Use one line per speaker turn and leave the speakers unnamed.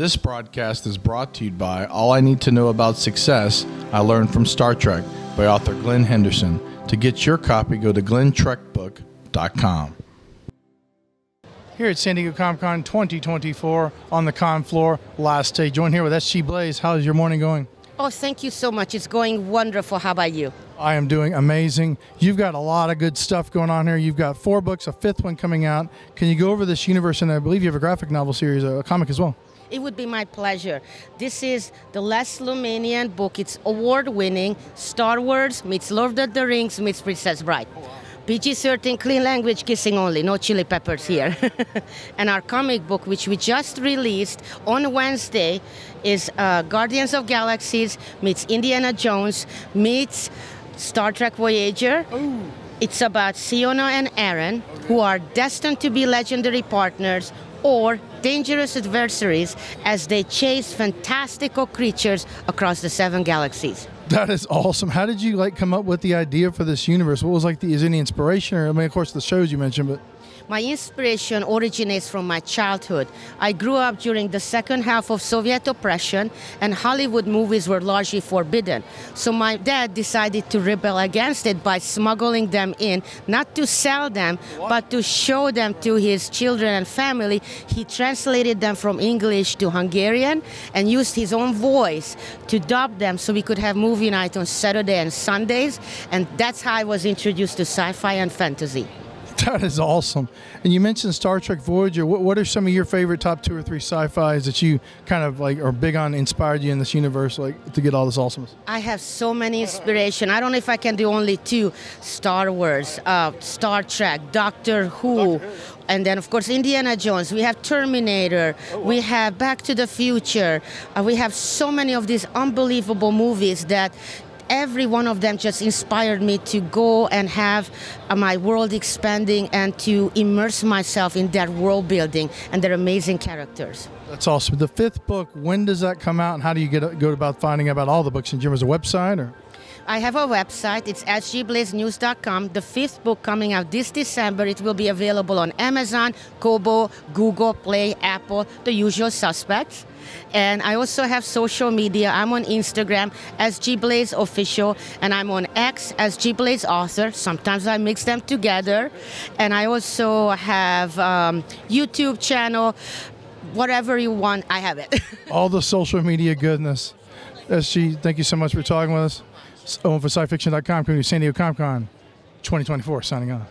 This broadcast is brought to you by All I Need to Know About Success, I Learned from Star Trek by author Glenn Henderson. To get your copy, go to glenntrekbook.com. Here at San Diego Comic-Con 2024 on the con floor, last day. Joined here with SG Blaise. How's your morning going?
Oh, thank you so much. It's going wonderful. How about you?
I am doing amazing. You've got a lot of good stuff going on here. You've got 4 books, a 5th one coming out. Can you go over this universe? And I believe you have a graphic novel series, a comic as well.
It would be my pleasure. This is the Les Lumanian book. It's award-winning. Star Wars meets Lord of the Rings meets Princess Bride. PG-13, clean language, kissing only, no chili peppers here. And our comic book, which we just released on Wednesday, is Guardians of Galaxies meets Indiana Jones meets Star Trek Voyager. Ooh. It's about Siona and Aaron, who are destined to be legendary partners or dangerous adversaries as they chase fantastical creatures across the 7 galaxies.
That is awesome. How did you come up with the idea for this universe? What was is any inspiration? Or, of course, the shows you mentioned, but...
My inspiration originates from my childhood. I grew up during the second half of Soviet oppression, and Hollywood movies were largely forbidden. So my dad decided to rebel against it by smuggling them in, not to sell them, but to show them to his children and family. He translated them from English to Hungarian and used his own voice to dub them so we could have movie night on Saturday and Sundays. And that's how I was introduced to sci-fi and fantasy.
That is awesome. And you mentioned Star Trek Voyager. What are some of your favorite top 2 or 3 sci-fis that you kind of are big on, inspired you in this universe, to get all this awesomeness?
I have so many inspiration. I don't know if I can do only 2. Star Wars, Star Trek, Doctor Who, and then, of course, Indiana Jones. We have Terminator. We have Back to the Future. We have so many of these unbelievable movies that every one of them just inspired me to go and have my world expanding and to immerse myself in their world building and their amazing characters.
That's awesome. The 5th book, when does that come out, and how do you go about finding out about all the books? And Jim, is a website or?
I have a website. It's sgblaisenews.com. The 5th book coming out this December. It will be available on Amazon, Kobo, Google Play, Apple, the usual suspects. And I also have social media. I'm on Instagram, SGBlaise Official, and I'm on X, SGBlaise Author. Sometimes I mix them together. And I also have YouTube channel. Whatever you want, I have it.
All the social media goodness. SG, thank you so much for talking with us. Owen for SciFiction.com, coming to San Diego Comic-Con 2024, signing off.